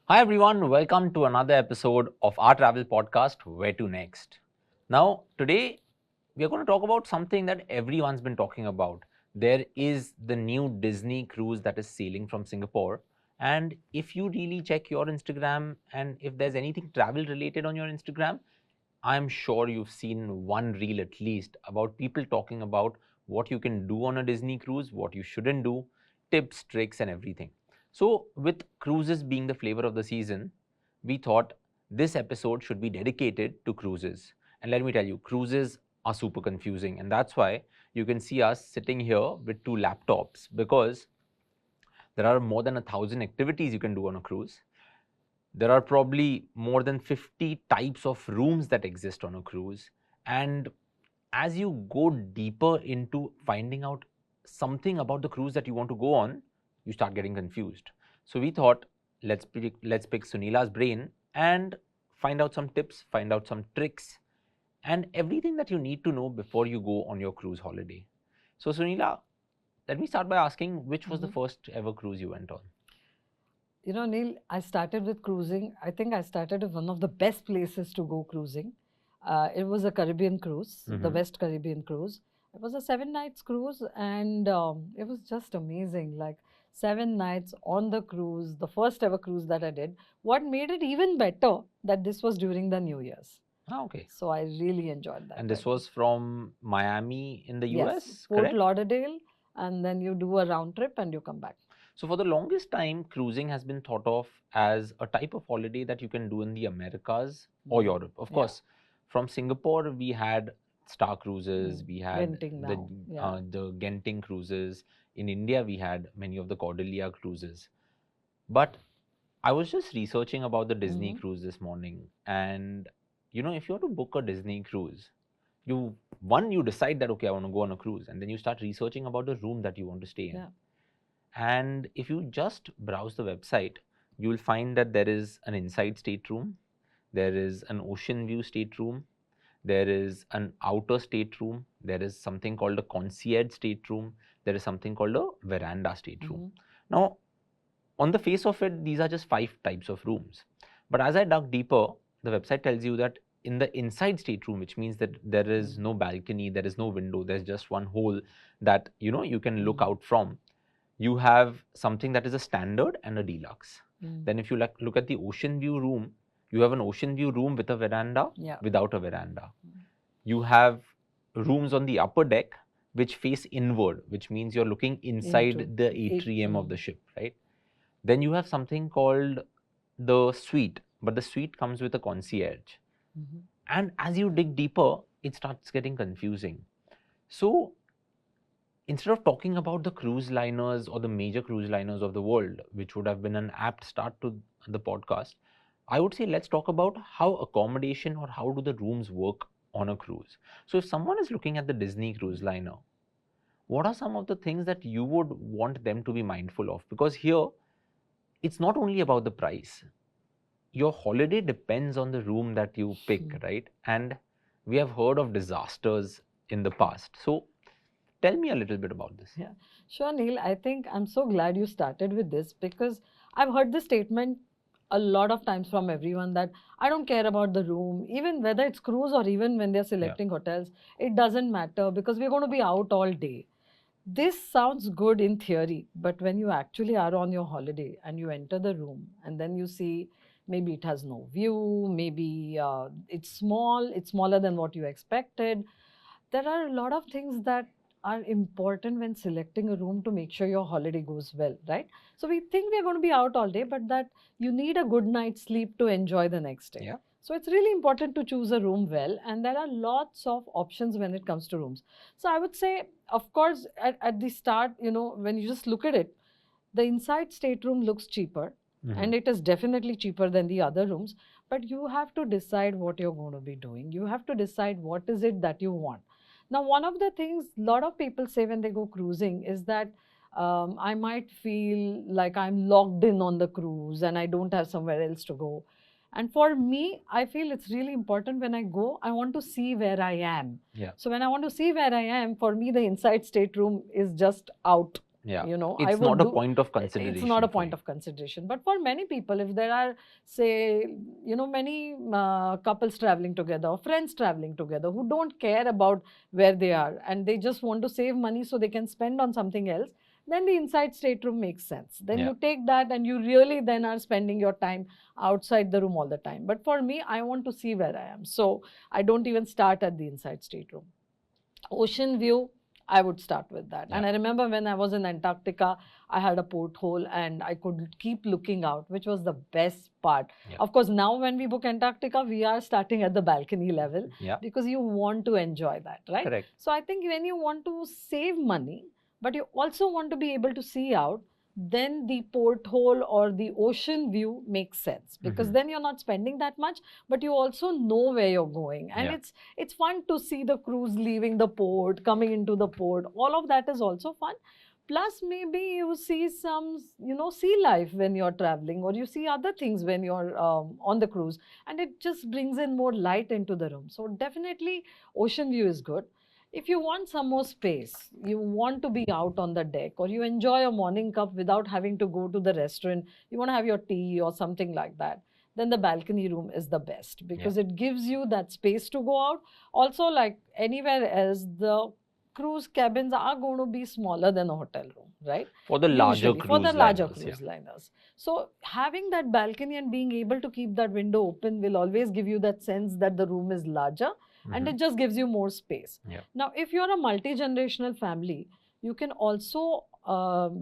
Hi everyone, welcome to another episode of our travel podcast, Where to Next. Now, today we are going to talk about something that everyone's been talking about. There is the new Disney cruise that is sailing from Singapore. And if you really check your Instagram and if there's anything travel related on your Instagram, I'm sure you've seen one reel at least about people talking about what you can do on a Disney cruise, what you shouldn't do, tips, tricks, and everything. So, with cruises being the flavor of the season, we thought this episode should be dedicated to cruises. And let me tell you, cruises are super confusing. And that's why you can see us sitting here with two laptops because there are more than 1,000 activities you can do on a cruise. There are probably more than 50 types of rooms that exist on a cruise. And as you go deeper into finding out something about the cruise that you want to go on, you start getting confused. So we thought, let's pick Sunila's brain and find out some tips, find out some tricks, and everything that you need to know before you go on your cruise holiday. So Sunila, let me start by asking, which was the first ever cruise you went on? Neil, I started with cruising. I think I started with one of the best places to go cruising. It was a Caribbean cruise, the West Caribbean cruise. It was a 7 nights cruise, and it was just amazing. Like 7 nights on the cruise, the first ever cruise that I did. What made it even better that this was during the New Year's. Ah, okay. So I really enjoyed that. And this was from Miami in the Yes, US, Fort correct? Lauderdale, and then you do a round trip and you come back. So, for the longest time, cruising has been thought of as a type of holiday that you can do in the Americas or Europe. Of Yeah. course, from Singapore, we had Star Cruises, we had Genting now. Yeah. the Genting cruises. In India, we had many of the Cordelia cruises. But I was just researching about the Disney cruise this morning, and if you want to book a Disney cruise, you decide that okay, I want to go on a cruise, and then you start researching about the room that you want to stay in. Yeah. And if you just browse the website, you will find that there is an inside stateroom, there is an ocean view stateroom, there is an outer stateroom, there is something called a concierge stateroom, there is something called a veranda stateroom. Now, on the face of it, these are just 5 types of rooms. But as I dug deeper, the website tells you that in the inside stateroom, which means that there is no balcony, there is no window, there's just one hole that you can look out from. You have something that is a standard and a deluxe. Then if you look at the ocean view room, you have an ocean view room with a veranda, without a veranda. You have rooms on the upper deck which face inward, which means you're looking inside the atrium of the ship, right? Then you have something called the suite, but the suite comes with a concierge. And as you dig deeper, it starts getting confusing. So instead of talking about the cruise liners or the major cruise liners of the world, which would have been an apt start to the podcast, I would say let's talk about how accommodation or how do the rooms work on a cruise. So if someone is looking at the Disney cruise liner, what are some of the things that you would want them to be mindful of? Because here, it's not only about the price. Your holiday depends on the room that you pick, right? And we have heard of disasters in the past. So tell me a little bit about this. Yeah, sure, Neil. I think I'm so glad you started with this because I've heard this statement a lot of times from everyone that I don't care about the room, even whether it's cruise or even when they're selecting hotels, it doesn't matter because we're going to be out all day. This sounds good in theory, but when you actually are on your holiday and you enter the room and then you see maybe it has no view, maybe it's small, it's smaller than what you expected. There are a lot of things that are important when selecting a room to make sure your holiday goes well, right? So we think we're going to be out all day, but that you need a good night's sleep to enjoy the next day. Yeah. So it's really important to choose a room well, and there are lots of options when it comes to rooms. So I would say, of course, at the start, when you just look at it, the inside stateroom looks cheaper, and it is definitely cheaper than the other rooms. But you have to decide what you're going to be doing. You have to decide what is it that you want. Now, one of the things a lot of people say when they go cruising is that I might feel like I'm locked in on the cruise and I don't have somewhere else to go. And for me, I feel it's really important when I go, I want to see where I am. Yeah. So when I want to see where I am, for me, the inside stateroom is just out. Yeah. You know, It's not a point of consideration. It's not a for point you. of consideration. But for many people, if there are, say, you know, many couples traveling together or friends traveling together who don't care about where they are and they just want to save money so they can spend on something else, then the inside stateroom makes sense. Then Yeah. you take that and you really then are spending your time outside the room all the time. But for me, I want to see where I am. So I don't even start at the inside stateroom. Ocean view, I would start with that. And Yeah. I remember when I was in Antarctica, I had a porthole and I could keep looking out, which was the best part. Yeah. Of course, now when we book Antarctica, we are starting at the balcony level Yeah. because you want to enjoy that, right? Correct. So I think when you want to save money, but you also want to be able to see out, then the porthole or the ocean view makes sense because then you're not spending that much, but you also know where you're going. And Yeah. it's fun to see the cruise leaving the port, coming into the port. All of that is also fun. Plus, maybe you see some, you know, sea life when you're traveling, or you see other things when you're on the cruise, and it just brings in more light into the room. So definitely, ocean view is good. If you want some more space, you want to be out on the deck, or you enjoy a morning cup without having to go to the restaurant, you want to have your tea or something like that, then the balcony room is the best because it gives you that space to go out. Also, like anywhere else, the cruise cabins are going to be smaller than a hotel room, right? For the larger Usually, for the cruise larger liners, cruise liners. So having that balcony and being able to keep that window open will always give you that sense that the room is larger, and it just gives you more space. Yeah. Now, if you're a multi-generational family, you can also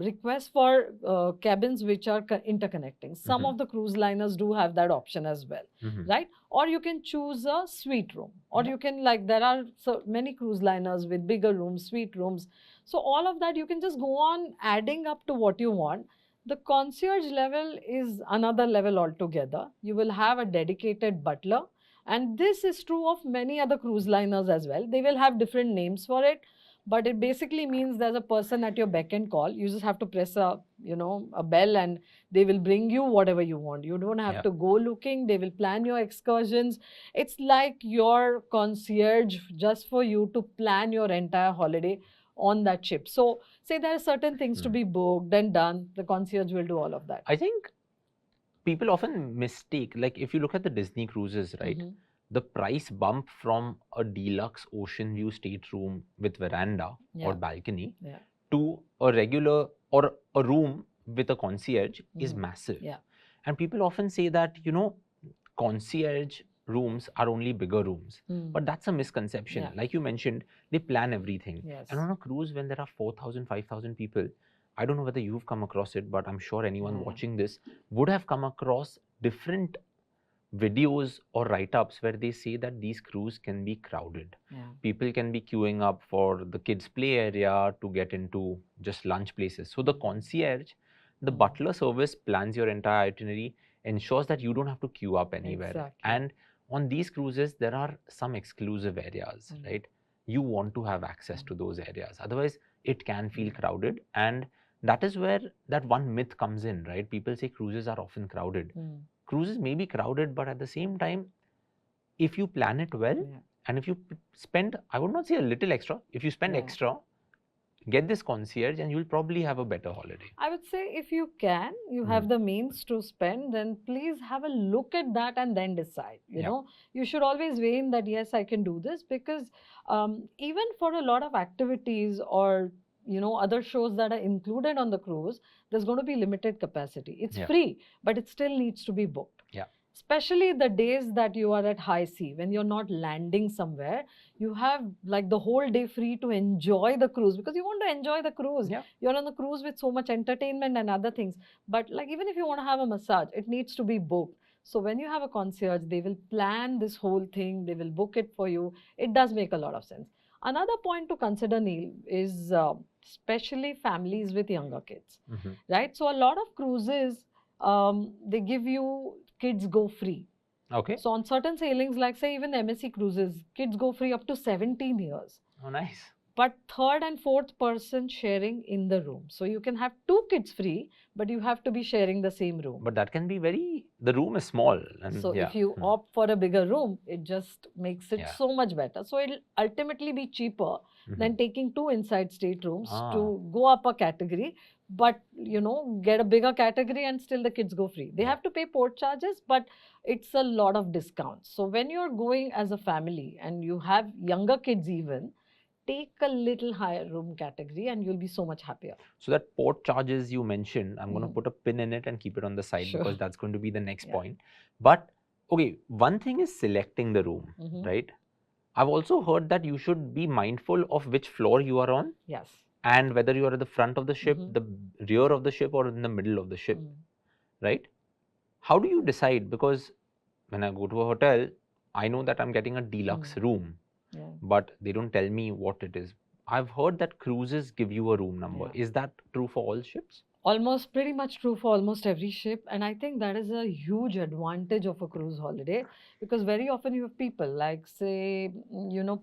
request for cabins which are interconnecting. Some of the cruise liners do have that option as well, right? Or you can choose a suite room, or you can, like, there are so many cruise liners with bigger rooms, suite rooms. So all of that you can just go on adding up to what you want. The concierge level is another level altogether. You will have a dedicated butler, and this is true of many other cruise liners as well. They will have different names for it, but it basically means there's a person at your beck and call. You just have to press a, you know, a bell, and they will bring you whatever you want. You don't have to go looking. They will plan your excursions. It's like your concierge just for you to plan your entire holiday on that ship. So say there are certain things to be booked and done, the concierge will do all of that. I think people often mistake, like if you look at the Disney cruises, right? The price bump from a deluxe ocean view stateroom with veranda or balcony to a regular or a room with a concierge is massive. And people often say that, you know, concierge rooms are only bigger rooms. But that's a misconception. Like you mentioned, they plan everything. And on a cruise, when there are 4,000, 5,000 people, I don't know whether you've come across it, but I'm sure anyone watching this would have come across different videos or write-ups where they say that these cruises can be crowded. People can be queuing up for the kids' play area to get into just lunch places. So the concierge, the butler service plans your entire itinerary, ensures that you don't have to queue up anywhere. And on these cruises, there are some exclusive areas, right? You want to have access to those areas. Otherwise, it can feel crowded. And that is where that one myth comes in, right? People say cruises are often crowded. Cruises may be crowded, but at the same time, if you plan it well, and if you spend, I would not say a little extra, if you spend extra, get this concierge and you'll probably have a better holiday. I would say if you can, you have the means to spend, then please have a look at that and then decide. You know, you should always weigh in that, yes, I can do this, because even for a lot of activities or, you know, other shows that are included on the cruise, there's going to be limited capacity. It's free, but it still needs to be booked. Especially the days that you are at high sea, when you're not landing somewhere, you have like the whole day free to enjoy the cruise because you want to enjoy the cruise. You're on the cruise with so much entertainment and other things. But like even if you want to have a massage, it needs to be booked. So when you have a concierge, they will plan this whole thing, they will book it for you. It does make a lot of sense. Another point to consider, Neil, is especially families with younger kids, right? So a lot of cruises, they give you kids go free. So on certain sailings, like say even MSC cruises, kids go free up to 17 years. Oh, nice. but third and fourth person sharing in the room. So you can have 2 kids free, but you have to be sharing the same room. But that can be the room is small. And So yeah. if you opt for a bigger room, it just makes it Yeah. so much better. So it'll ultimately be cheaper than taking 2 inside staterooms to go up a category, but get a bigger category and still the kids go free. They have to pay port charges, but it's a lot of discounts. So when you're going as a family and you have younger kids even, take a little higher room category and you'll be so much happier. So that port charges you mentioned, I'm going to put a pin in it and keep it on the side Sure. because that's going to be the next point. But okay, one thing is selecting the room, right? I've also heard that you should be mindful of which floor you are on. Yes. And whether you are at the front of the ship, the rear of the ship, or in the middle of the ship, right? How do you decide? Because when I go to a hotel, I know that I'm getting a deluxe room, but they don't tell me what it is. I've heard that cruises give you a room number. Is that true for all ships? Almost pretty much true for almost every ship, and I think that is a huge advantage of a cruise holiday, because very often you have people like, say,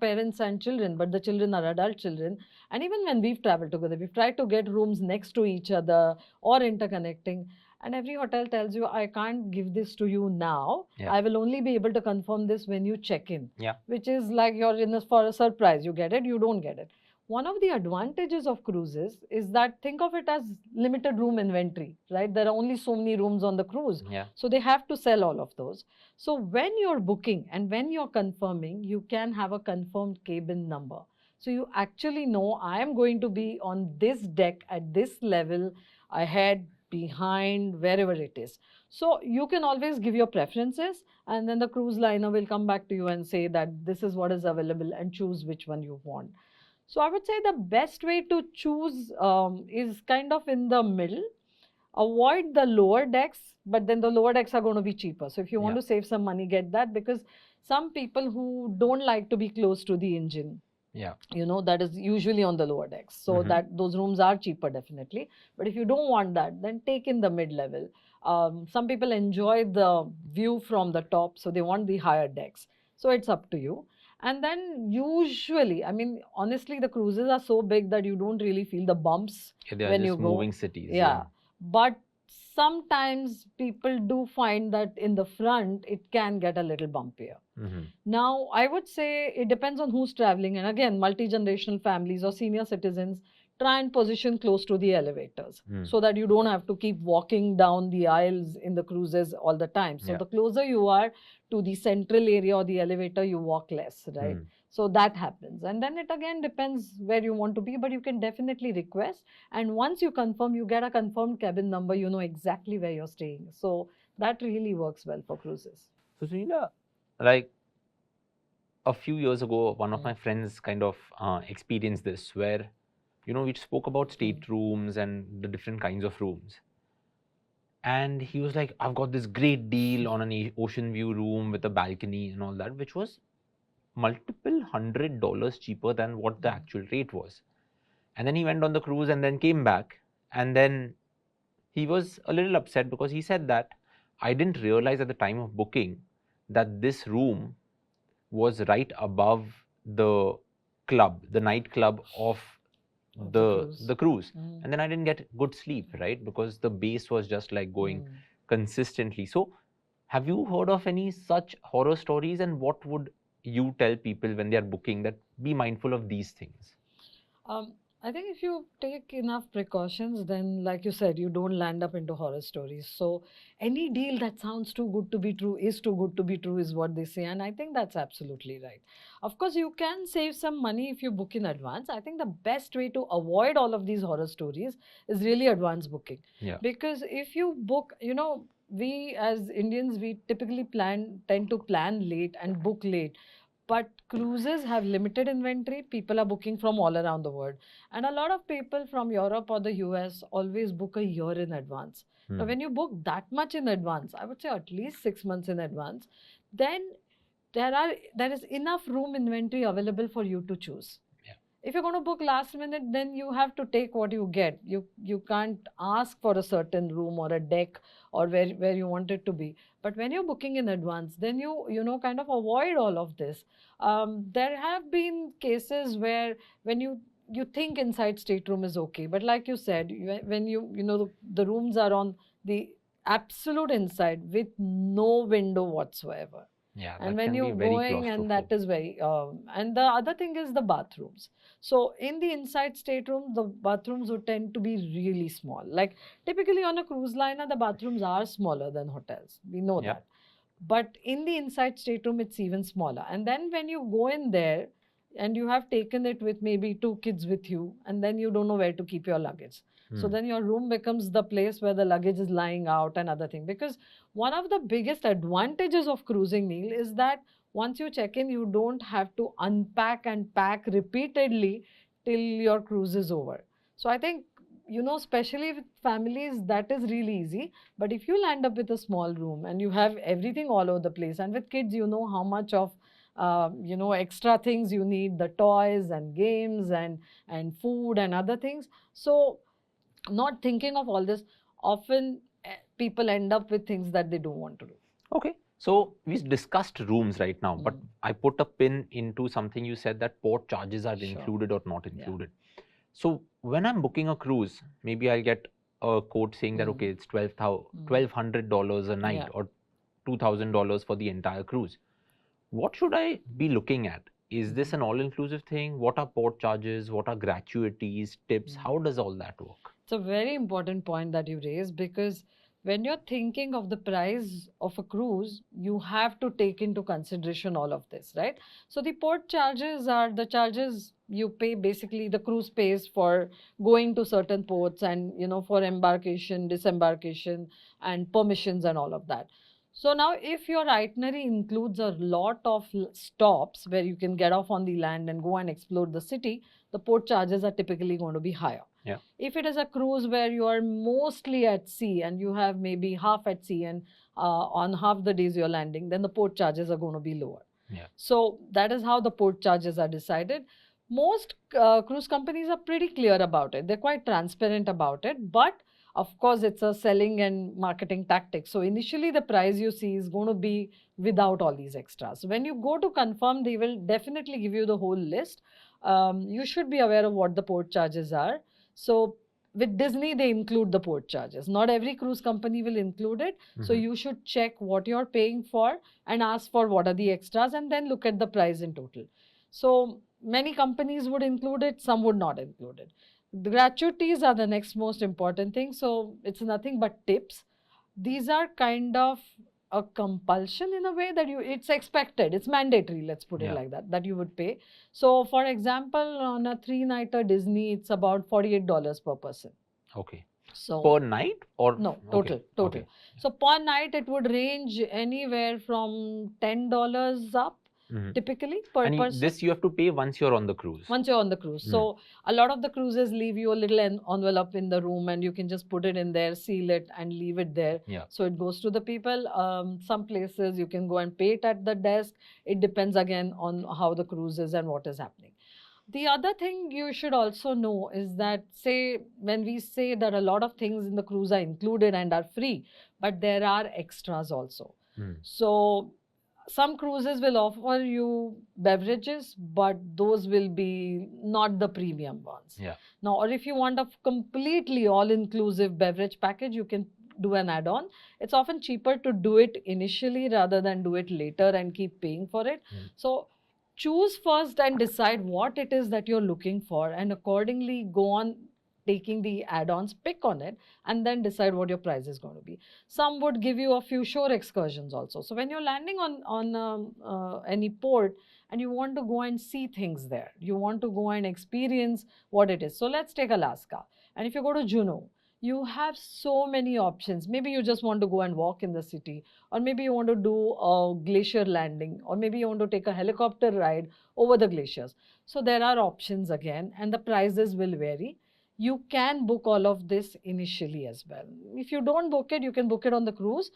parents and children, but the children are adult children, and even when we've traveled together, we've tried to get rooms next to each other or interconnecting, and every hotel tells you, I can't give this to you now. I will only be able to confirm this when you check in. Which is like you're in this for a surprise. You get it, you don't get it. One of the advantages of cruises is that, think of it as limited room inventory, right? There are only so many rooms on the cruise. So they have to sell all of those. So when you're booking and when you're confirming, you can have a confirmed cabin number. So you actually know, I am going to be on this deck at this level, ahead, behind, wherever it is. So you can always give your preferences, and then the cruise liner will come back to you and say that this is what is available and choose which one you want. So I would say the best way to choose is kind of in the middle. Avoid the lower decks, but then the lower decks are going to be cheaper. So if you want to save some money, get that, because some people who don't like to be close to the engine, that is usually on the lower decks. So that those rooms are cheaper definitely. But if you don't want that, then take in the mid-level. Some people enjoy the view from the top, so they want the higher decks. So it's up to you. And then usually, I mean, honestly, the cruises are so big that you don't really feel the bumps when you go. Moving cities. But sometimes people do find that in the front, it can get a little bumpier. Now, I would say it depends on who's traveling. And again, multi-generational families or senior citizens, try and position close to the elevators so that you don't have to keep walking down the aisles in the cruises all the time. So the closer you are to the central area or the elevator, you walk less, right? So that happens. And then it again depends where you want to be, but you can definitely request. And once you confirm, you get a confirmed cabin number, you know exactly where you're staying. So that really works well for cruises. So Sunila, like a few years ago, one of my friends kind of experienced this where, we spoke about staterooms and the different kinds of rooms. And he was like, I've got this great deal on an ocean view room with a balcony and all that, which was multiple $100 cheaper than what the actual rate was. And then he went on the cruise and then came back. And then he was a little upset because he said that I didn't realize at the time of booking that this room was right above the club, the nightclub of the cruise. And then I didn't get good sleep, right? Because the base was just like going consistently. So have you heard of any such horror stories, and what would you tell people when they are booking that be mindful of these things? I think if you take enough precautions, then like you said, you don't land up into horror stories. So any deal that sounds too good to be true is too good to be true is what they say. And I think that's absolutely right. Of course, you can save some money if you book in advance. I think the best way to avoid all of these horror stories is really advance booking. Because if you book, we as Indians, we typically tend to plan late and book late. But cruises have limited inventory. People are booking from all around the world. And a lot of people from Europe or the US always book a year in advance. Now, when you book that much in advance, I would say at least 6 months in advance, then there is enough room inventory available for you to choose. If you're going to book last minute, then you have to take what you get. You can't ask for a certain room or a deck or where you want it to be. But when you're booking in advance, then kind of avoid all of this. There have been cases where when you think inside stateroom is okay, but like you said, when the rooms are on the absolute inside with no window whatsoever. Yeah, And that when can be you're very going, and that claustrophobic. is very and the other thing is the bathrooms. So in the inside stateroom, the bathrooms would tend to be really small. Like typically on a cruise liner, the bathrooms are smaller than hotels, we know Yep. that. But in the inside stateroom, it's even smaller. And then when you go in there and you have taken it with maybe 2 kids with you, and then you don't know where to keep your luggage. So then your room becomes the place where the luggage is lying out and other thing. Because one of the biggest advantages of cruising, Neil, is that once you check in, you don't have to unpack and pack repeatedly till your cruise is over. So I think, especially with families, that is really easy. But if you land up with a small room and you have everything all over the place, and with kids, you know how much of extra things you need, the toys and games and food and other things. So not thinking of all this, often people end up with things that they don't want to do. Okay, so we discussed rooms right now, but I put a pin into something you said, that port charges are Sure. included or not included. So when I'm booking a cruise, maybe I'll get a quote saying that, okay, it's $1,200 a night, Yeah. or $2,000 for the entire cruise. What should I be looking at? Is this an all-inclusive thing? What are port charges? What are gratuities, tips? How does all that work? It's a very important point that you raised, because when you're thinking of the price of a cruise, you have to take into consideration all of this, right? So the port charges are the charges you pay, basically the cruise pays for going to certain ports, and for embarkation, disembarkation, and permissions and all of that. So now if your itinerary includes a lot of stops where you can get off on the land and go and explore the city, the port charges are typically going to be higher. Yeah. If it is a cruise where you are mostly at sea and you have maybe half at sea, and on half the days you're landing, then the port charges are going to be lower. Yeah. So that is how the port charges are decided. Most cruise companies are pretty clear about it. They're quite transparent about it. But of course, it's a selling and marketing tactic. So initially, the price you see is going to be without all these extras. When you go to confirm, they will definitely give you the whole list. You should be aware of what the port charges are. So with Disney, they include the port charges. Not every cruise company will include it. So you should check what you're paying for and ask for what are the extras, and then look at the price in total. So many companies would include it, some would not include it. The gratuities are the next most important thing. So it's nothing but tips. These are kind of a compulsion in a way that it's expected, it's mandatory, let's put it like that you would pay. So for example, on a 3-nighter Disney, it's about $48 per person. Okay. So per night or no, total. Okay. So per night it would range anywhere from $10 up, typically, per And person. this you have to pay once you're on the cruise. Once you're on the cruise. So a lot of the cruises leave you a little envelope in the room, and you can just put it in there, seal it, and leave it there. Yeah. So it goes to the people. Some places you can go and pay it at the desk. It depends again on how the cruise is and what is happening. The other thing you should also know is that, say, when we say that a lot of things in the cruise are included and are free, but there are extras also. So some cruises will offer you beverages, but those will be not the premium ones. Yeah. Now, or if you want a completely all-inclusive beverage package, you can do an add-on. It's often cheaper to do it initially rather than do it later and keep paying for it. So choose first and decide what it is that you're looking for, and accordingly go on taking the add-ons, pick on it, and then decide what your price is going to be. Some would give you a few shore excursions also. So when you're landing on any port and you want to go and see things there, you want to go and experience what it is. So let's take Alaska. And if you go to Juneau, you have so many options. Maybe you just want to go and walk in the city, or maybe you want to do a glacier landing, or maybe you want to take a helicopter ride over the glaciers. So there are options again, and the prices will vary. You can book all of this initially as well. If you don't book it, you can book it on the cruise,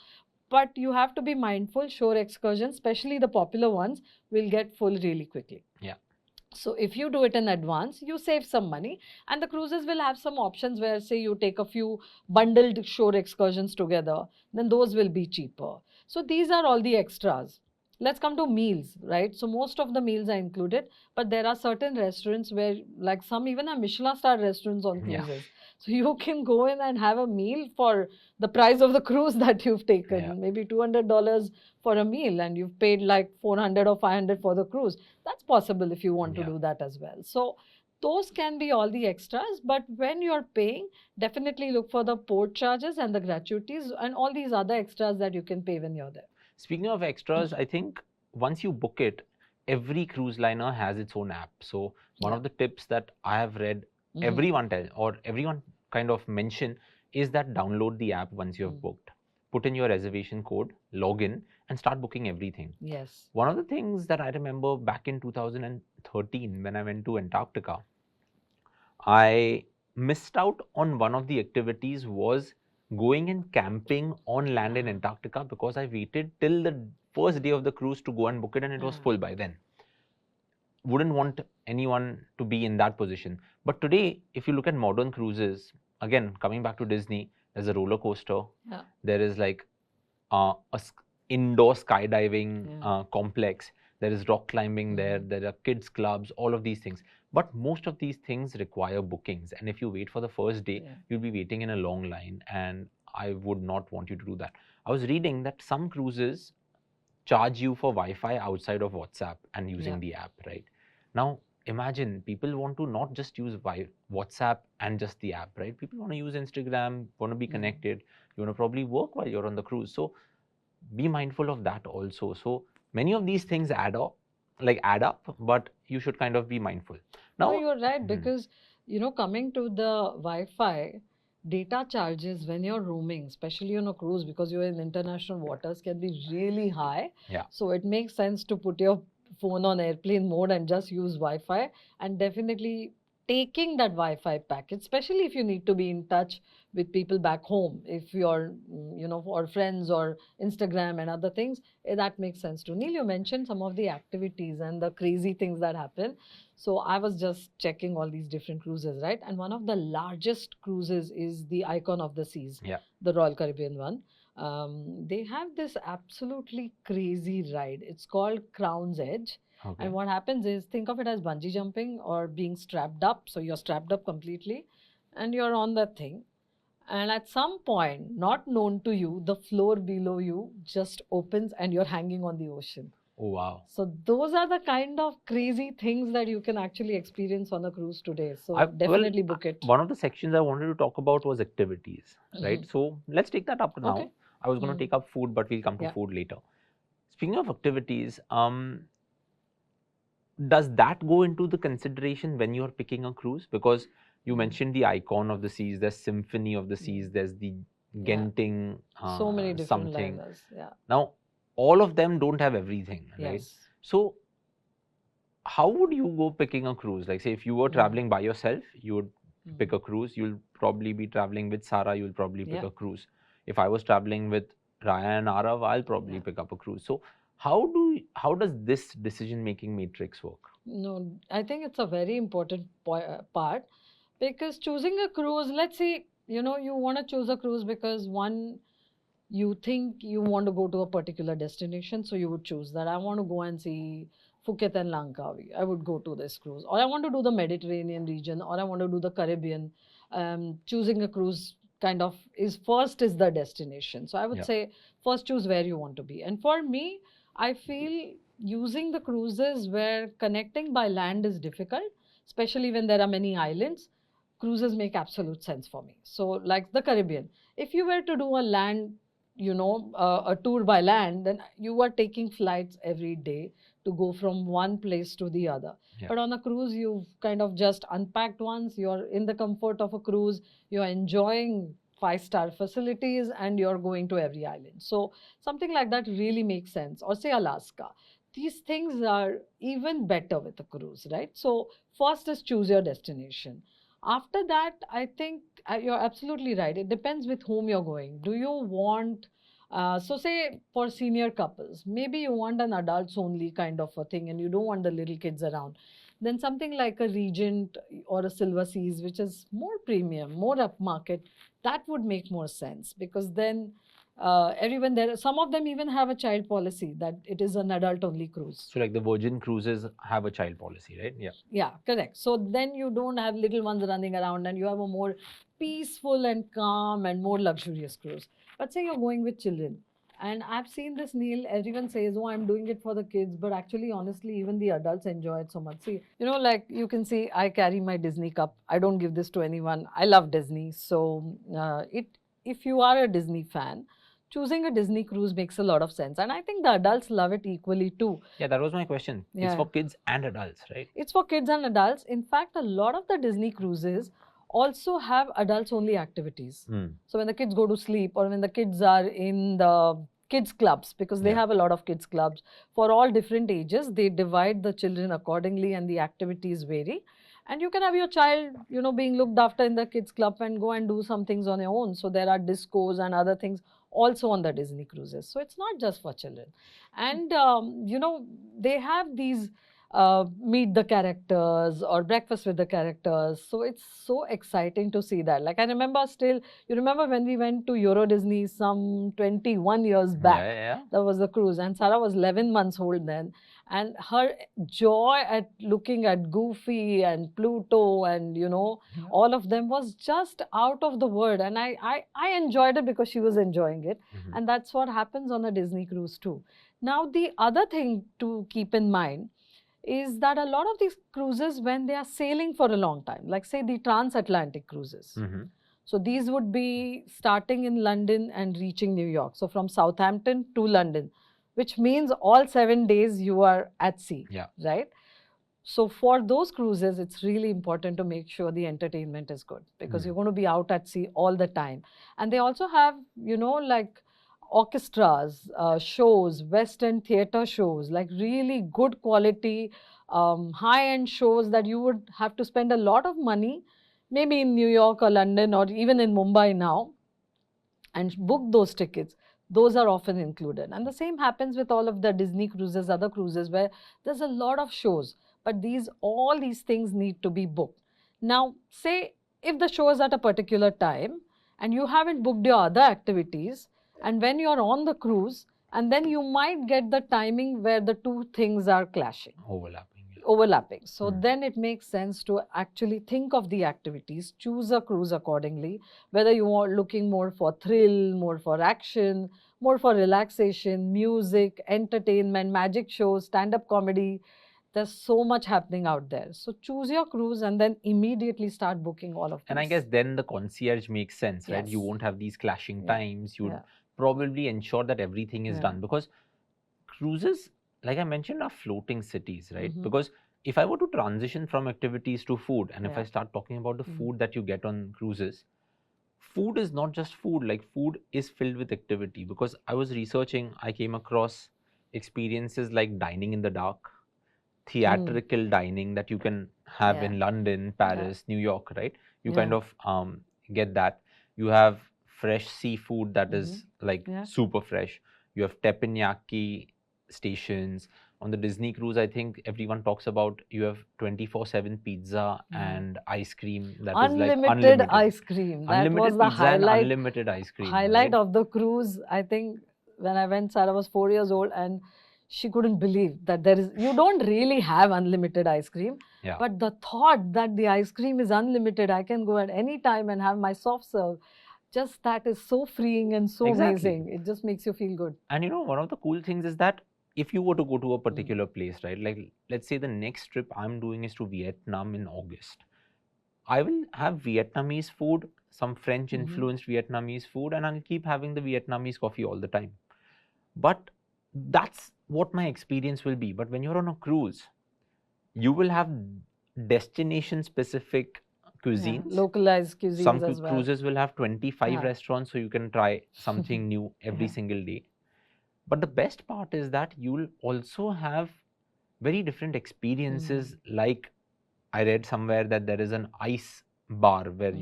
but you have to be mindful. Shore excursions, especially the popular ones, will get full really quickly. Yeah. So if you do it in advance, you save some money, and the cruises will have some options where, say, you take a few bundled shore excursions together, then those will be cheaper. So these are all the extras. Let's come to meals, right? So most of the meals are included, but there are certain restaurants where, like some even are Michelin star restaurants on Yeah. cruises. So you can go in and have a meal for the price of the cruise that you've taken, Yeah. maybe $200 for a meal, and you've paid like 400 or 500 for the cruise. That's possible if you want to Yeah. do that as well. So those can be all the extras, but when you're paying, definitely look for the port charges and the gratuities and all these other extras that you can pay when you're there. Speaking of extras, I think once you book it, every cruise liner has its own app. So one Yeah. of the tips that I have read Mhm. everyone tell or everyone kind of mention is that download the app once you have booked. Put in your reservation code, log in, and start booking everything. Yes. One of the things that I remember back in 2013 when I went to Antarctica, I missed out on one of the activities was going and camping on land in Antarctica because I waited till the first day of the cruise to go and book it and it was full by then. Wouldn't want anyone to be in that position. But today, if you look at modern cruises, again, coming back to Disney, there's a roller coaster. Yeah. There is like indoor skydiving complex. There is rock climbing there. There are kids clubs, all of these things. But most of these things require bookings. And if you wait for the first day, you'll be waiting in a long line. And I would not want you to do that. I was reading that some cruises charge you for Wi-Fi outside of WhatsApp and using the app, right? Now, imagine people want to not just use WhatsApp and just the app, right? People want to use Instagram, want to be connected. You want to probably work while you're on the cruise. So be mindful of that also. So many of these things add up, but you should kind of be mindful. Now, no, you're right, because coming to the Wi-Fi, data charges when you're roaming, especially on a cruise, because you're in international waters, can be really high. yeah, So it makes sense to put your phone on airplane mode and just use Wi-Fi, and definitely taking that Wi-Fi package, especially if you need to be in touch with people back home, if you're, or friends or Instagram and other things, that makes sense too. Neil, you mentioned some of the activities and the crazy things that happen. So I was just checking all these different cruises, right? And one of the largest cruises is the Icon of the Seas, yeah, the Royal Caribbean one. They have this absolutely crazy ride. It's called Crown's Edge. okay, And what happens is, think of it as bungee jumping or being strapped up. So you're strapped up completely and you're on that thing. And at some point, not known to you, the floor below you just opens and you're hanging on the ocean. oh wow. So those are the kind of crazy things that you can actually experience on a cruise today. So Well, definitely book it. one of the sections I wanted to talk about was activities, right? So let's take that up now. Okay. I was going to take up food, but we'll come to Yeah. food later. Speaking of activities, does that go into the consideration when you're picking a cruise? Because you mentioned the Icon of the Seas, there's Symphony of the Seas, there's the Genting, So many different something. liners. Yeah. Now, all of them don't have everything, right? Yes. So, how would you go picking a cruise? Like, say, if you were traveling by yourself, you would pick a cruise. You'll probably be traveling with Sarah, you'll probably pick a cruise. If I was traveling with Raya and Arav, I'll probably pick up a cruise. So, how does this decision making matrix work? No, I think it's a very important part, because choosing a cruise, let's say, you want to choose a cruise because one, you think you want to go to a particular destination, so you would choose that. I want to go and see Phuket and Langkawi. I would go to this cruise. Or I want to do the Mediterranean region, or I want to do the Caribbean. Choosing a cruise kind of is the destination. So I would say first choose where you want to be. And for me, I feel using the cruises where connecting by land is difficult, especially when there are many islands, cruises make absolute sense for me. So like the Caribbean, if you were to do a land, a tour by land, then you are taking flights every day to go from one place to the other. But on a cruise, you've kind of just unpacked once, you're in the comfort of a cruise, you're enjoying five-star facilities, and you're going to every island. So something like that really makes sense. Or say Alaska. These things are even better with a cruise, right? So first is choose your destination. After that, I think you're absolutely right. It depends with whom you're going. Do you want, so say for senior couples, maybe you want an adults only kind of a thing and you don't want the little kids around. then something like a Regent or a Silver Seas, which is more premium, more upmarket, that would make more sense, because then everyone there, some of them even have a child policy that it is an adult only cruise. So like the Virgin Cruises have a child policy, right? Yeah. Yeah, correct. So then you don't have little ones running around, and you have a more peaceful and calm and more luxurious cruise. But say you're going with children, and I've seen this, Neil, everyone says, oh, I'm doing it for the kids, but actually, honestly, even the adults enjoy it so much. See, like you can see, I carry my Disney cup. I don't give this to anyone. I love Disney. So if you are a Disney fan, choosing a Disney cruise makes a lot of sense. And I think the adults love it equally too. Yeah, that was my question. It's Yeah. for kids and adults, right? It's for kids and adults. In fact, a lot of the Disney cruises also have adults only activities. So when the kids go to sleep, or when the kids are in the kids clubs, because they Yeah. have a lot of kids clubs for all different ages, they divide the children accordingly and the activities vary. And you can have your child, being looked after in the kids club and go and do some things on your own. So there are discos and other things also on the Disney cruises. So it's not just for children. And, they have these meet the characters or breakfast with the characters. So it's so exciting to see that. Like I remember still, you remember when we went to Euro Disney some 21 years back? Yeah. That was the cruise, and Sarah was 11 months old then. And her joy at looking at Goofy and Pluto and, all of them was just out of the world. And I enjoyed it because she was enjoying it. And that's what happens on a Disney cruise too. Now, the other thing to keep in mind is that a lot of these cruises, when they are sailing for a long time, like say the transatlantic cruises. So these would be starting in London and reaching New York. So from Southampton to London, which means all 7 days you are at sea, right? So for those cruises, it's really important to make sure the entertainment is good, because you're going to be out at sea all the time. And they also have, like orchestras, shows, West End theatre shows, like really good quality, high-end shows that you would have to spend a lot of money, maybe in New York or London or even in Mumbai now, and book those tickets. Those are often included. And the same happens with all of the Disney cruises, other cruises, where there's a lot of shows, but all these things need to be booked. Now, say if the show is at a particular time and you haven't booked your other activities, and when you're on the cruise, and then you might get the timing where the two things are clashing. Overlapping. So then it makes sense to actually think of the activities, choose a cruise accordingly, whether you are looking more for thrill, more for action, more for relaxation, music, entertainment, magic shows, stand-up comedy. There's so much happening out there. So choose your cruise and then immediately start booking all of these. And I guess then the concierge makes sense, right? You won't have these clashing times. You'd probably ensure that everything is done, because cruises, like I mentioned, are floating cities, right? Because if I were to transition from activities to food, and if I start talking about the food that you get on cruises, food is not just food. Like food is filled with activity. Because I was researching, I came across experiences like dining in the dark, theatrical dining that you can have in London, Paris, New York, right? You kind of get that. You have fresh seafood that is like super fresh. You have teppanyaki stations. On the Disney cruise, I think everyone talks about, you have 24/7 pizza and ice cream. That unlimited, is like unlimited ice cream. That unlimited was the pizza and highlight. Unlimited ice cream. Highlight of the cruise. I think when I went, Sarah was 4 years old, and she couldn't believe that you don't really have unlimited ice cream. But the thought that the ice cream is unlimited, I can go at any time and have my soft serve, just that is so freeing and so amazing. It just makes you feel good. And one of the cool things is that if you were to go to a particular place, right? Like let's say the next trip I'm doing is to Vietnam in August. I will have Vietnamese food, some French influenced Vietnamese food, and I'll keep having the Vietnamese coffee all the time. But that's what my experience will be. But when you're on a cruise, you will have destination specific cuisines, localized cuisines. Some as well. cruises will have 25 restaurants, so you can try something new every single day. But the best part is that you'll also have very different experiences. Like I read somewhere that there is an ice bar where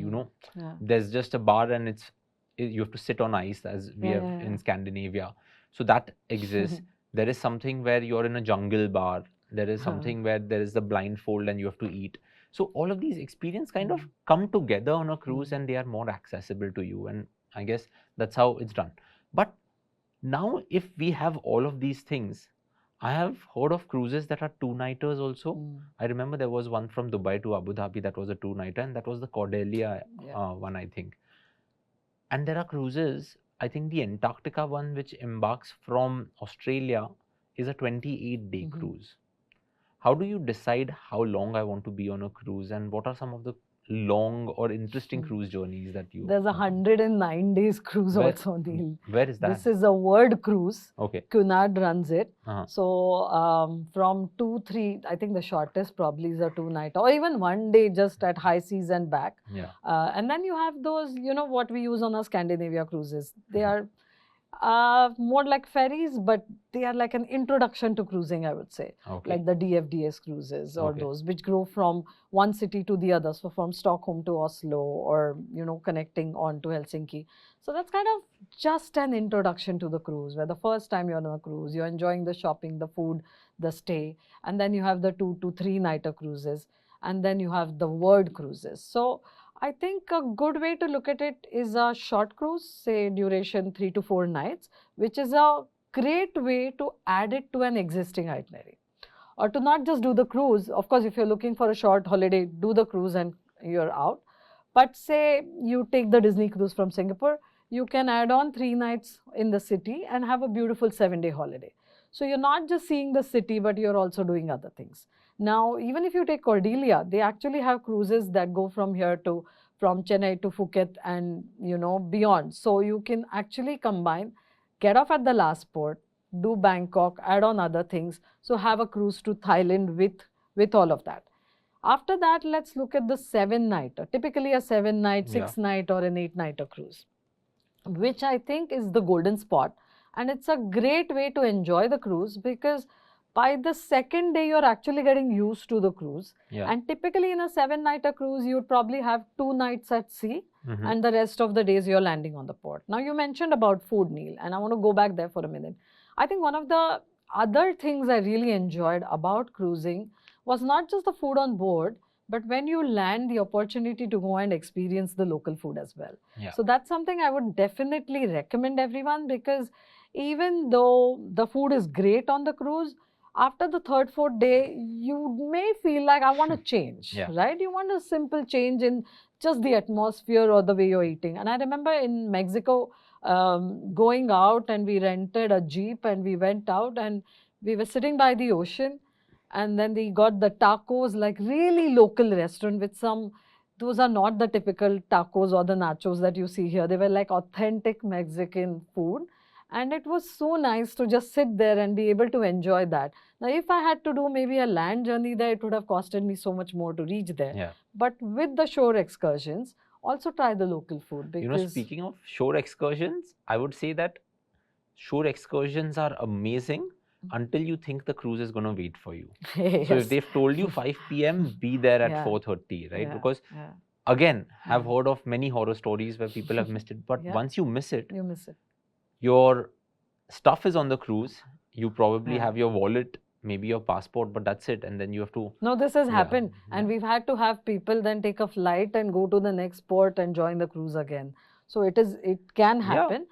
there's just a bar and you have to sit on ice, as we have in Scandinavia. So that exists. There is something where you're in a jungle bar. There is something where there is the blindfold and you have to eat. So all of these experiences kind of come together on a cruise and they are more accessible to you. And I guess that's how it's done. But now if we have all of these things, I have heard of cruises that are 2-nighters also. I remember there was one from Dubai to Abu Dhabi that was a 2-nighter, and that was the Cordelia one, I think. And there are cruises, I think the Antarctica one, which embarks from Australia, is a 28-day cruise. How do you decide how long I want to be on a cruise, and what are some of the long or interesting cruise journeys that you... There's a 109 days cruise Where- also, Neil. Where is that? This is a world cruise. Okay. Cunard runs it. Uh-huh. So from 2-3, I think the shortest probably is a 2-night or even 1 day just at high seas and back. Yeah. And then you have those, what we use on our Scandinavia cruises. They are more like ferries, but they are like an introduction to cruising, I would say. Okay. Like the DFDS cruises or Okay. those which go from one city to the other. So from Stockholm to Oslo or, connecting on to Helsinki. So that's kind of just an introduction to the cruise, where the first time you're on a cruise, you're enjoying the shopping, the food, the stay. And then you have the 2 to 3-nighter cruises. And then you have the world cruises. So I think a good way to look at it is a short cruise, say duration 3 to 4 nights, which is a great way to add it to an existing itinerary. Or to not just do the cruise. Of course, if you're looking for a short holiday, do the cruise and you're out. But say you take the Disney cruise from Singapore, you can add on 3 nights in the city and have a beautiful 7-day holiday. So you're not just seeing the city, but you're also doing other things. Now, even if you take Cordelia, they actually have cruises that go from Chennai to Phuket and, beyond. So you can actually combine, get off at the last port, do Bangkok, add on other things. So have a cruise to Thailand with all of that. After that, let's look at the 7-nighter, typically a 7-night, 6-night or an 8-nighter cruise, which I think is the golden spot. And it's a great way to enjoy the cruise because by the second day, you're actually getting used to the cruise. Yeah. And typically in a 7-nighter cruise, you'd probably have 2 nights at sea and the rest of the days you're landing on the port. Now, you mentioned about food, Neil, and I want to go back there for a minute. I think one of the other things I really enjoyed about cruising was not just the food on board, but when you land, the opportunity to go and experience the local food as well. Yeah. So that's something I would definitely recommend everyone, because even though the food is great on the cruise, after the 3rd, 4th day, you may feel like I want to change, right? You want a simple change in just the atmosphere or the way you're eating. And I remember in Mexico, going out and we rented a Jeep and we went out and we were sitting by the ocean. And then we got the tacos, like really local restaurant with some, those are not the typical tacos or the nachos that you see here. They were like authentic Mexican food. And it was so nice to just sit there and be able to enjoy that. Now, if I had to do maybe a land journey there, it would have costed me so much more to reach there. Yeah. But with the shore excursions, also try the local food. Because speaking of shore excursions, I would say that shore excursions are amazing until you think the cruise is going to wait for you. Yes. So if they've told you 5 p.m., be there at 4:30, right? Because again, I've heard of many horror stories where people have missed it. But once you miss it, you miss it. Your stuff is on the cruise. You probably have your wallet, maybe your passport, but that's it. And then you have to... No, this has happened. And we've had to have people then take a flight and go to the next port and join the cruise again. So it can happen.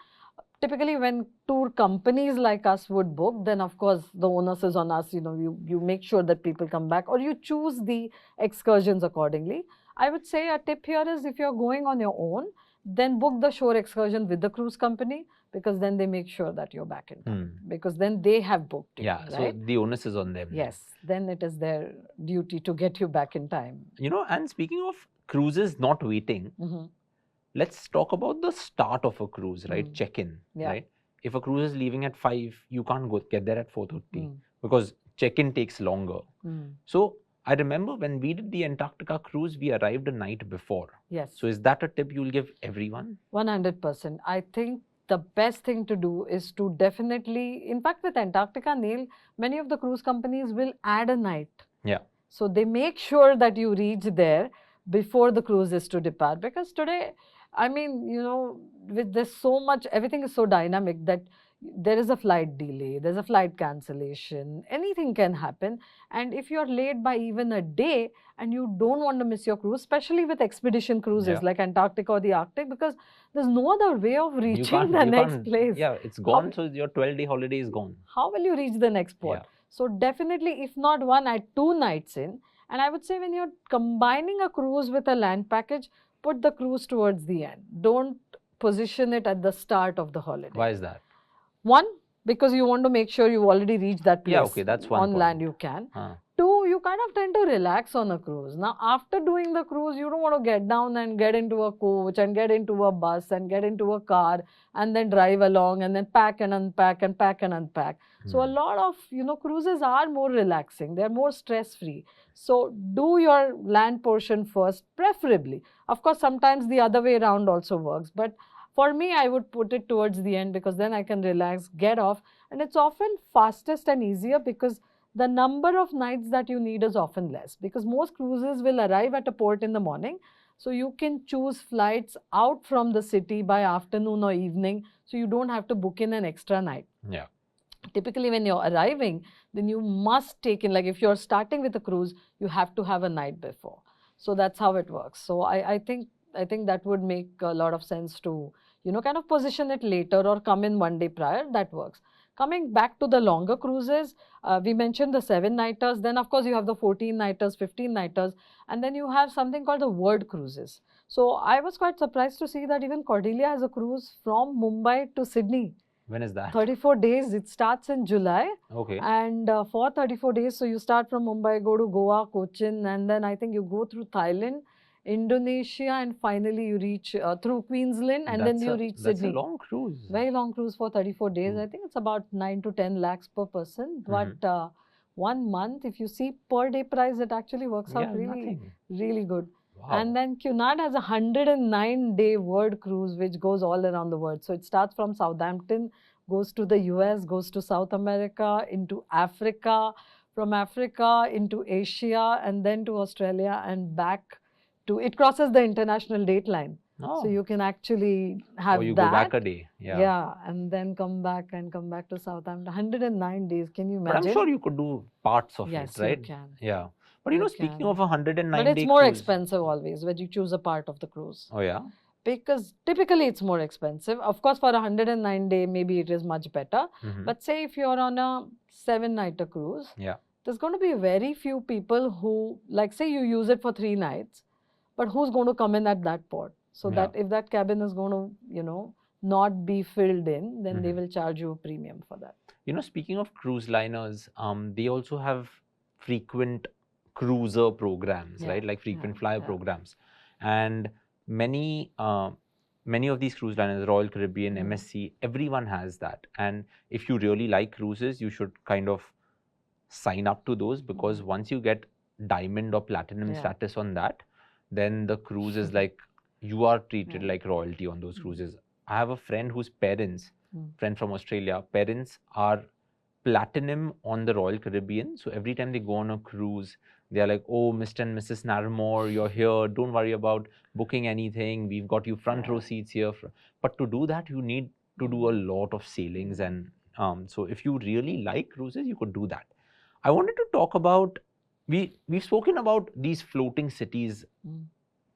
Typically, when tour companies like us would book, then of course the onus is on us. You make sure that people come back, or you choose the excursions accordingly. I would say a tip here is, if you're going on your own, then book the shore excursion with the cruise company, because then they make sure that you're back in time. Because then they have booked you, right? So the onus is on them. Yes, then it is their duty to get you back in time. And speaking of cruises not waiting, let's talk about the start of a cruise, right? Check-in, right? If a cruise is leaving at 5, you can't get there at 4:30 because check-in takes longer. So I remember when we did the Antarctica cruise, we arrived a night before. Yes. So is that a tip you'll give everyone? 100%. I think the best thing to do is to definitely, in fact, with Antarctica, Neil, many of the cruise companies will add a night. Yeah. So they make sure that you reach there before the cruise is to depart. Because today, I mean, with this so much, everything is so dynamic that there is a flight delay, there's a flight cancellation, anything can happen. And if you're late by even a day and you don't want to miss your cruise, especially with expedition cruises like Antarctica or the Arctic, because there's no other way of reaching the next place. Yeah, it's gone. So your 12-day holiday is gone. How will you reach the next port? Yeah. So definitely, if not one, at 2 nights in. And I would say when you're combining a cruise with a land package, put the cruise towards the end. Don't position it at the start of the holiday. Why is that? One, because you want to make sure you've already reached that place. Yeah, okay, that's one on point. land you can. Two, you kind of tend to relax on a cruise. Now, after doing the cruise, you don't want to get down and get into a coach and get into a bus and get into a car and then drive along and then pack and unpack and pack and unpack. So a lot of, cruises are more relaxing. They're more stress-free. So do your land portion first, preferably. Of course, sometimes the other way around also works. But for me, I would put it towards the end because then I can relax, get off. And it's often fastest and easier because the number of nights that you need is often less, because most cruises will arrive at a port in the morning. So you can choose flights out from the city by afternoon or evening. So you don't have to book in an extra night. Yeah. Typically, when you're arriving, then you must take in, like if you're starting with a cruise, you have to have a night before. So that's how it works. So I think that would make a lot of sense to, kind of position it later or come in one day prior. That works. Coming back to the longer cruises, we mentioned the 7-nighters. Then, of course, you have the 14-nighters, 15-nighters, and then you have something called the world cruises. So I was quite surprised to see that even Cordelia has a cruise from Mumbai to Sydney. When is that? 34 days. It starts in July. Okay. And for 34 days, so you start from Mumbai, go to Goa, Cochin, and then I think you go through Thailand, Indonesia, and finally you reach through Queensland, and then you reach Sydney. That's a long cruise. Very long cruise for 34 days. I think it's about 9 to 10 lakhs per person. But 1 month, if you see per day price, it actually works out really good. Wow. And then Cunard has a 109-day world cruise, which goes all around the world. So it starts from Southampton, goes to the US, goes to South America, into Africa, from Africa into Asia, and then to Australia, and back to, it crosses the international date line. So you can actually have you that. go back a day. Yeah, and then come back to Southampton. 109 days, can you imagine? But I'm sure you could do parts of Yes, it, right? you can. Yeah. But speaking of 109 But it's more expensive always when you choose a part of the cruise. Oh, yeah? Because typically it's more expensive. Of course, for a 109-day, maybe it is much better. But say if you're on a 7-nighter cruise, there's going to be very few people who, like say you use it for 3 nights, but who's going to come in at that port? So that if that cabin is going to, not be filled in, then they will charge you a premium for that. Speaking of cruise liners, they also have frequent cruiser programs, right? Like frequent flyer programs. And many of these cruise liners, Royal Caribbean, MSC, everyone has that. And if you really like cruises, you should kind of sign up to those, because once you get diamond or platinum status on that, then the cruise is like, you are treated like royalty on those cruises. I have a friend whose parents, friend from Australia, parents are platinum on the Royal Caribbean. So every time they go on a cruise, they are like, oh, Mr. and Mrs. Narramore, you're here. Don't worry about booking anything. We've got you front row seats here. But to do that, you need to do a lot of sailings. And so if you really like cruises, you could do that. I wanted to talk about, we've spoken about these floating cities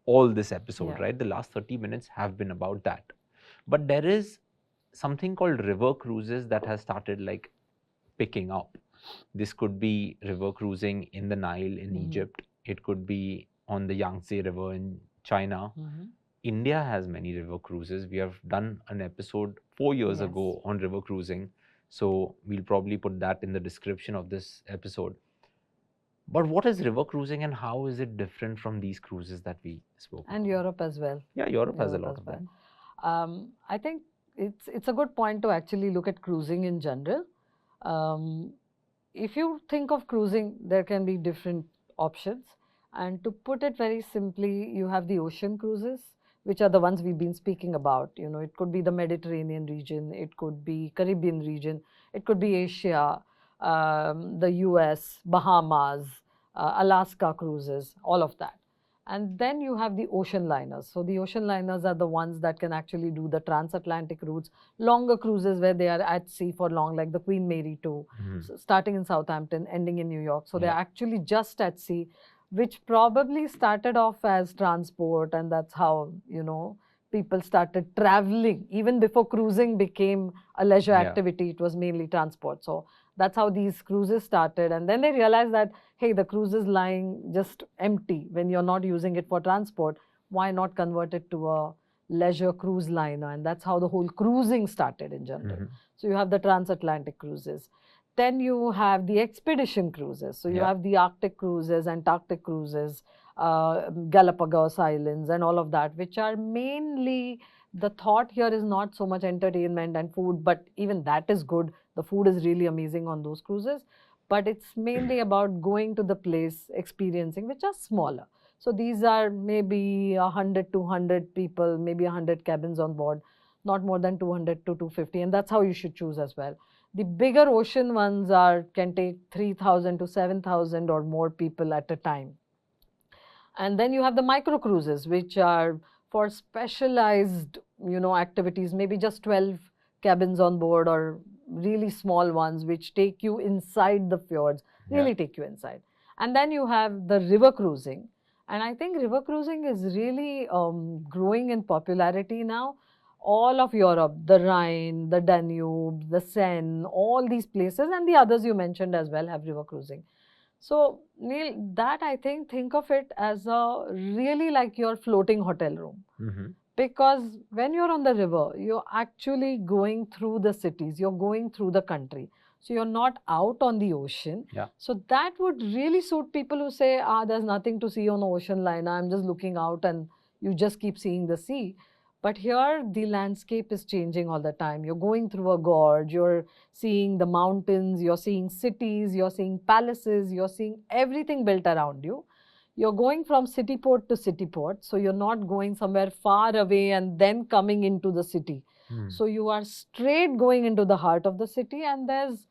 all this episode, right? The last 30 minutes have been about that. But there is something called river cruises that has started like picking up. This could be river cruising in the Nile in Egypt. It could be on the Yangtze River in China. India has many river cruises. We have done an episode 4 years ago on river cruising. So we'll probably put that in the description of this episode. But what is river cruising and how is it different from these cruises that we spoke about? And Europe as well. Yeah, Europe has a lot of them. I think it's a good point to actually look at cruising in general. If you think of cruising, there can be different options. And to put it very simply, you have the ocean cruises, which are the ones we've been speaking about. It could be the Mediterranean region, it could be Caribbean region, it could be Asia, the US, Bahamas, Alaska cruises, all of that. And then you have the ocean liners. So the ocean liners are the ones that can actually do the transatlantic routes, longer cruises where they are at sea for long, like the Queen Mary 2, starting in Southampton, ending in New York. So they're actually just at sea, which probably started off as transport, and that's how, people started traveling. Even before cruising became a leisure activity, it was mainly transport. So that's how these cruises started. And then they realized that, hey, the cruise is lying just empty when you're not using it for transport. Why not convert it to a leisure cruise liner? And that's how the whole cruising started in general. So you have the transatlantic cruises. Then you have the expedition cruises. So you have the Arctic cruises, Antarctic cruises, Galapagos Islands, and all of that, which are mainly, the thought here is not so much entertainment and food, but even that is good. The food is really amazing on those cruises. But it's mainly about going to the place, experiencing, which are smaller. So these are maybe 100, 200 people, maybe 100 cabins on board, not more than 200 to 250. And that's how you should choose as well. The bigger ocean ones can take 3,000 to 7,000 or more people at a time. And then you have the micro cruises, which are for specialized, activities, maybe just 12 cabins on board, or really small ones, which take you inside the fjords, really take you inside. And then you have the river cruising. And I think river cruising is really growing in popularity now. All of Europe, the Rhine, the Danube, the Seine, all these places, and the others you mentioned as well, have river cruising. So, Neil, that I think of it as a really like your floating hotel room. Because when you're on the river, you're actually going through the cities, you're going through the country. So you're not out on the ocean. So that would really suit people who say, there's nothing to see on the ocean liner. I'm just looking out and you just keep seeing the sea. But here, the landscape is changing all the time. You're going through a gorge, you're seeing the mountains, you're seeing cities, you're seeing palaces, you're seeing everything built around you. You're going from city port to city port, so you're not going somewhere far away and then coming into the city. So you are straight going into the heart of the city, and there's,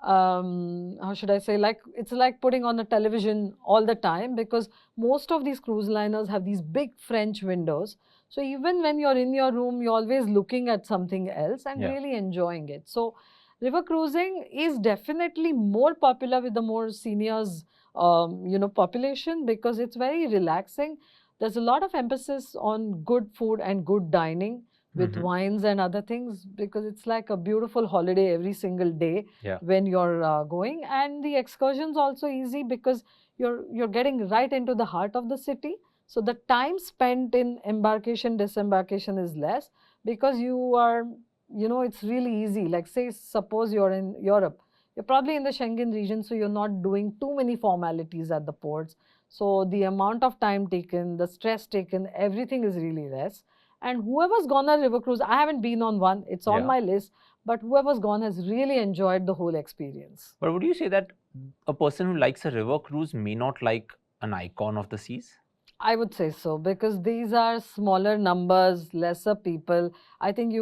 how should I say, like, it's like putting on a television all the time, because most of these cruise liners have these big French windows. So even when you're in your room, you're always looking at something else and really enjoying it. So river cruising is definitely more popular with the more seniors, population, because it's very relaxing. There's a lot of emphasis on good food and good dining with wines and other things, because it's like a beautiful holiday every single day when you're going. And the excursions also easy, because you're getting right into the heart of the city. So the time spent in embarkation, disembarkation is less, because you are, it's really easy. Like, say, suppose you're in Europe, you're probably in the Schengen region, so you're not doing too many formalities at the ports. So the amount of time taken, the stress taken, everything is really less. And whoever's gone on a river cruise, I haven't been on one, it's on my list, but whoever's gone has really enjoyed the whole experience. But would you say that a person who likes a river cruise may not like an icon of the seas? I would say so, because these are smaller numbers, lesser people. I think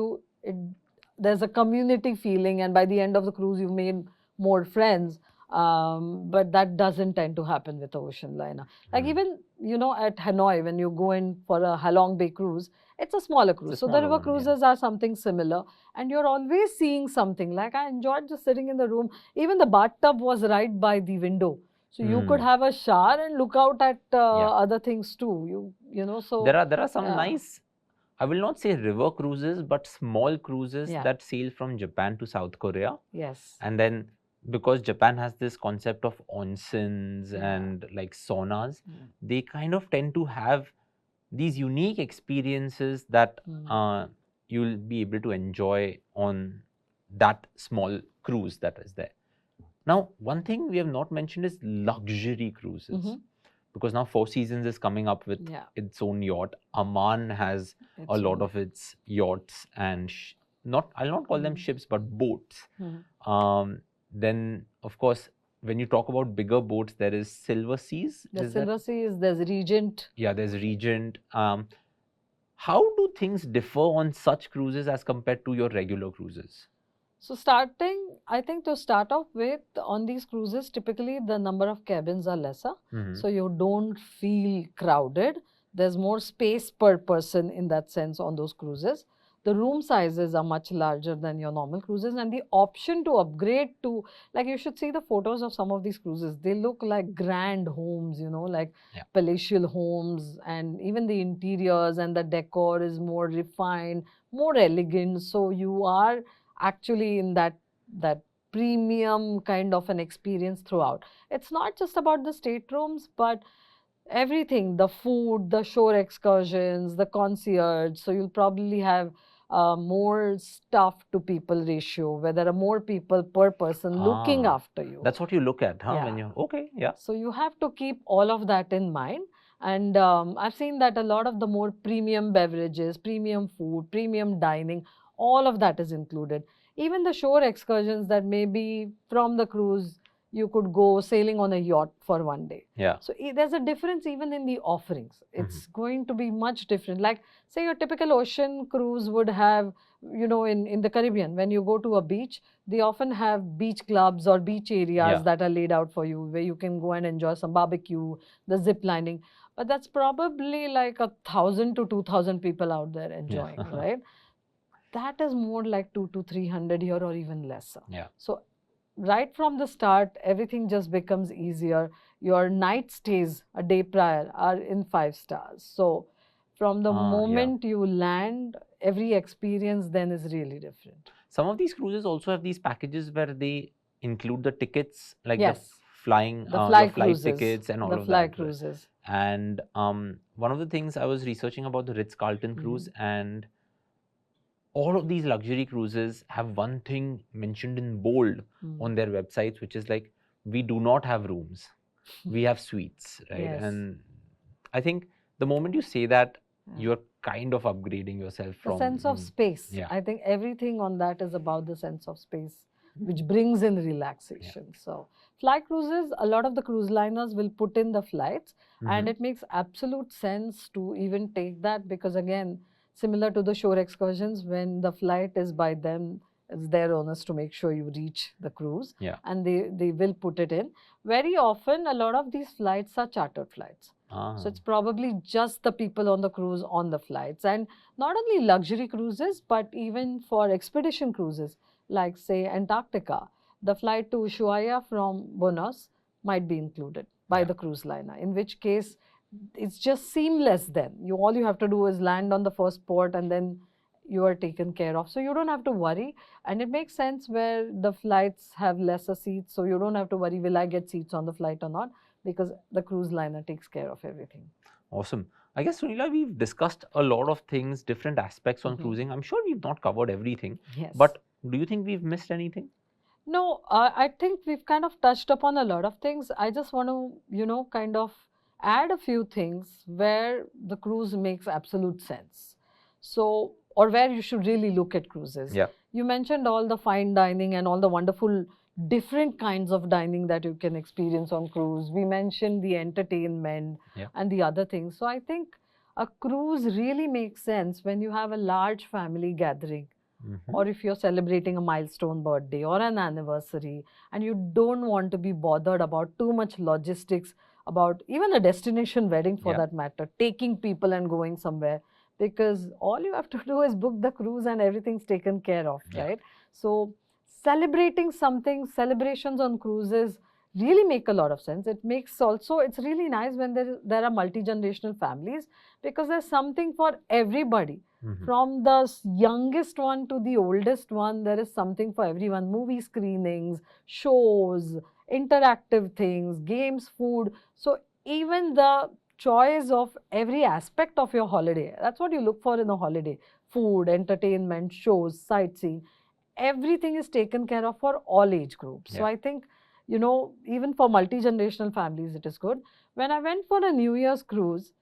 there's a community feeling, and by the end of the cruise, you've made more friends. But that doesn't tend to happen with the ocean liner. Like even, at Hanoi, when you go in for a Halong Bay cruise, it's a smaller cruise. So the river cruises are something similar, and you're always seeing something. Like, I enjoyed just sitting in the room. Even the bathtub was right by the window. So you could have a shower and look out at other things too. So there are some nice, I will not say river cruises, but small cruises that sail from Japan to South Korea. Yes. And then, because Japan has this concept of onsens and like saunas, they kind of tend to have these unique experiences that you'll be able to enjoy on that small cruise that is there. Now, one thing we have not mentioned is luxury cruises. Because now Four Seasons is coming up with its own yacht. Aman has a lot of its yachts and I'll not call them ships, but boats. Then, of course, when you talk about bigger boats, there is Silver Seas. There's Silver Seas, there's Regent. Yeah, there's Regent. How do things differ on such cruises as compared to your regular cruises? So starting, I think to start off with, on these cruises, typically the number of cabins are lesser. So you don't feel crowded. There's more space per person in that sense on those cruises. The room sizes are much larger than your normal cruises, and the option to upgrade to, like, you should see the photos of some of these cruises. They look like grand homes, like palatial homes, and even the interiors and the decor is more refined, more elegant. So you are actually in that premium kind of an experience throughout. It's not just about the staterooms, but everything, the food, the shore excursions, the concierge. So you'll probably have more staff to people ratio, where there are more people per person looking after you. That's what you look at, huh? When Yeah. you okay, yeah. So you have to keep all of that in mind. And I've seen that a lot of the more premium beverages, premium food, premium dining, all of that is included. Even the shore excursions that maybe from the cruise, you could go sailing on a yacht for one day. Yeah. So there's a difference even in the offerings. It's going to be much different. Like, say, your typical ocean cruise would have, in the Caribbean, when you go to a beach, they often have beach clubs or beach areas that are laid out for you, where you can go and enjoy some barbecue, the zip lining. But that's probably like 1,000 to 2,000 people out there enjoying, right? That is more like 200 to 300 here, or even lesser. Yeah. So right from the start, everything just becomes easier. Your night stays a day prior are in 5 stars. So from the moment you land, every experience then is really different. Some of these cruises also have these packages where they include the tickets, like Yes. the flying, The fly your flight cruises, tickets and all the of fly that. cruises. And one of the things I was researching about the Ritz-Carlton cruise, and all of these luxury cruises have one thing mentioned in bold on their websites, which is like, we do not have rooms, we have suites, right? Yes. And I think the moment you say that, you're kind of upgrading yourself The from sense of space. Yeah. I think everything on that is about the sense of space, which brings in relaxation. So fly cruises, a lot of the cruise liners will put in the flights, and it makes absolute sense to even take that, because again, similar to the shore excursions, when the flight is by them, it's their onus to make sure you reach the cruise, and they will put it in. Very often, a lot of these flights are chartered flights. So it's probably just the people on the cruise on the flights. And not only luxury cruises, but even for expedition cruises, like say Antarctica, the flight to Ushuaia from Buenos might be included by the cruise liner, in which case it's just seamless then. All you have to do is land on the first port, and then you are taken care of. So you don't have to worry. And it makes sense where the flights have lesser seats, so you don't have to worry, will I get seats on the flight or not? Because the cruise liner takes care of everything. Awesome. I guess, Sunila, we've discussed a lot of things, different aspects on cruising. I'm sure we've not covered everything. Yes. But do you think we've missed anything? No, I think we've kind of touched upon a lot of things. I just want to, kind of add a few things where the cruise makes absolute sense. So, or where you should really look at cruises. Yeah. You mentioned all the fine dining and all the wonderful different kinds of dining that you can experience on cruise. We mentioned the entertainment and the other things. So I think a cruise really makes sense when you have a large family gathering, or if you're celebrating a milestone birthday or an anniversary, and you don't want to be bothered about too much logistics, about even a destination wedding for that matter, taking people and going somewhere, because all you have to do is book the cruise and everything's taken care of, right? So celebrating something, celebrations on cruises really make a lot of sense. It makes also, it's really nice when there are multi-generational families, because there's something for everybody. From the youngest one to the oldest one, there is something for everyone. Movie screenings, shows, interactive things, games, food. So even the choice of every aspect of your holiday, that's what you look for in a holiday: food, entertainment, shows, sightseeing. Everything is taken care of for all age groups. So I think, even for multi-generational families, it is good. When I went for a New Year's cruise,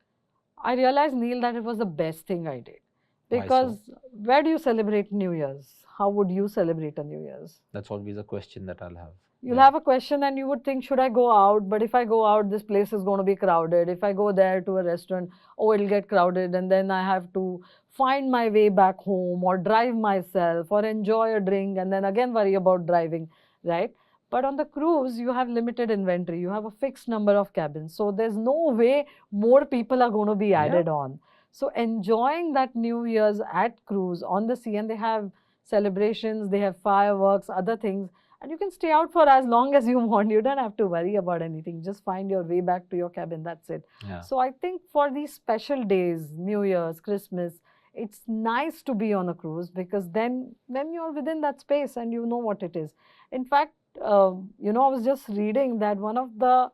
I realized, Neil, that it was the best thing I did. Because where do you celebrate New Year's? How would you celebrate a New Year's? That's always a question that I'll have. You'll have a question, and you would think, should I go out? But if I go out, this place is going to be crowded. If I go there to a restaurant, oh, it'll get crowded, and then I have to find my way back home or drive myself or enjoy a drink and then again worry about driving, right? But on the cruise, you have limited inventory. You have a fixed number of cabins. So there's no way more people are going to be added on. So enjoying that New Year's at cruise on the sea, and they have celebrations, they have fireworks, other things, and you can stay out for as long as you want. You don't have to worry about anything. Just find your way back to your cabin. That's it. Yeah. So I think for these special days, New Year's, Christmas, it's nice to be on a cruise because then you're within that space and you know what it is. In fact, I was just reading that one of the,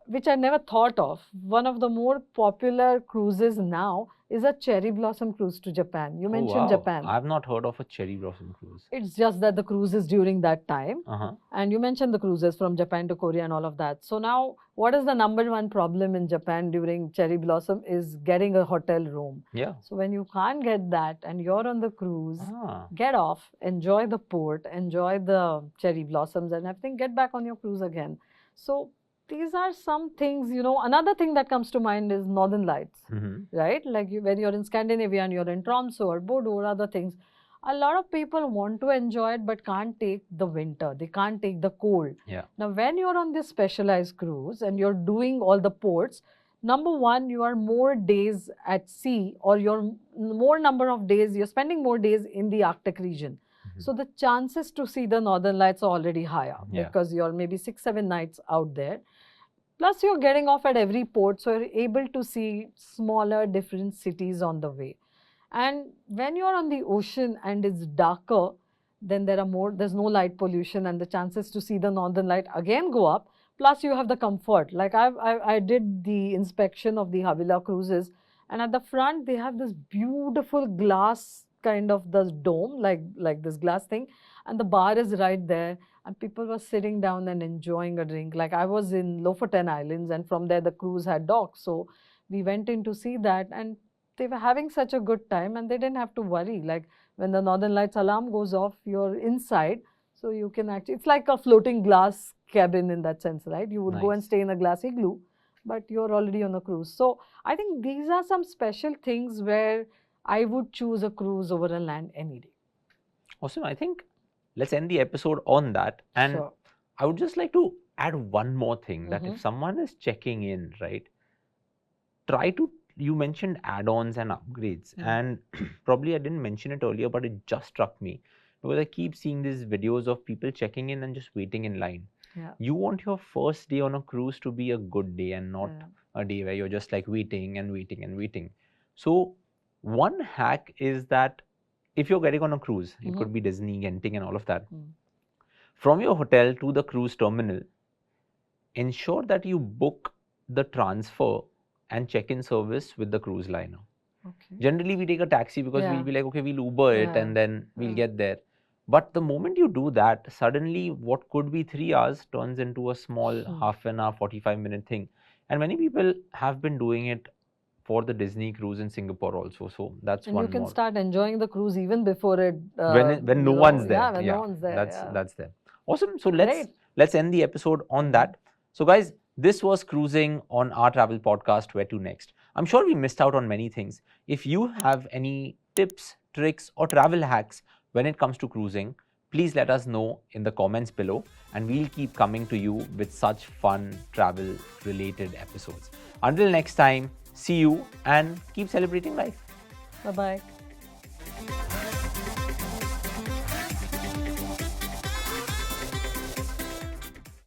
which I never thought of, one of the more popular cruises now is a cherry blossom cruise to Japan. You mentioned Japan. I've not heard of a cherry blossom cruise. It's just that the cruise is during that time. And you mentioned the cruises from Japan to Korea and all of that. So now, what is the number one problem in Japan during cherry blossom is getting a hotel room. Yeah. So when you can't get that and you're on the cruise, get off, enjoy the port, enjoy the cherry blossoms and everything, get back on your cruise again. So these are some things, another thing that comes to mind is Northern Lights, right? Like when you're in Scandinavia and you're in Tromsø or Bodo or other things, a lot of people want to enjoy it but can't take the winter. They can't take the cold. Yeah. Now, when you're on this specialized cruise and you're doing all the ports, number one, you are more days at sea or you're more number of days, you're spending more days in the Arctic region. So the chances to see the Northern Lights are already higher because you're maybe 6-7 nights out there. Plus you're getting off at every port, so you're able to see smaller, different cities on the way. And when you're on the ocean and it's darker, then there's no light pollution and the chances to see the Northern Light again go up. Plus you have the comfort. Like I did the inspection of the Havila cruises, and at the front they have this beautiful glass kind of the dome, like this glass thing, and the bar is right there, and people were sitting down and enjoying a drink. Like I was in Lofoten Islands, and from there the cruise had docked, so we went in to see that, and they were having such a good time, and they didn't have to worry. Like when the Northern Lights alarm goes off, you're inside, so you can actually, it's like a floating glass cabin in that sense, right? You would go and stay in a glass igloo, but you're already on a cruise. So I think these are some special things where I would choose a cruise over a land any day. Awesome. I think let's end the episode on that. And I would just like to add one more thing, that if someone is checking in, right, you mentioned add-ons and upgrades, and probably I didn't mention it earlier, but it just struck me because I keep seeing these videos of people checking in and just waiting in line. You want your first day on a cruise to be a good day and not a day where you're just like waiting and waiting and waiting. So one hack is that if you're getting on a cruise, it could be Disney, Genting and all of that. From your hotel to the cruise terminal, ensure that you book the transfer and check-in service with the cruise liner. Generally, we take a taxi because we'll be like, okay, we'll Uber it and then we'll get there. But the moment you do that, suddenly what could be 3 hours turns into a small half an hour, 45-minute thing. And many people have been doing it for the Disney cruise in Singapore also. So that's one more. And you can start enjoying the cruise even before it... when no one's there. Yeah, when no one's there. That's there. Awesome. So let's end the episode on that. So guys, this was Cruising on our travel podcast, Where to Next. I'm sure we missed out on many things. If you have any tips, tricks or travel hacks when it comes to cruising, please let us know in the comments below, and we'll keep coming to you with such fun travel related episodes. Until next time, see you and keep celebrating life. Bye-bye.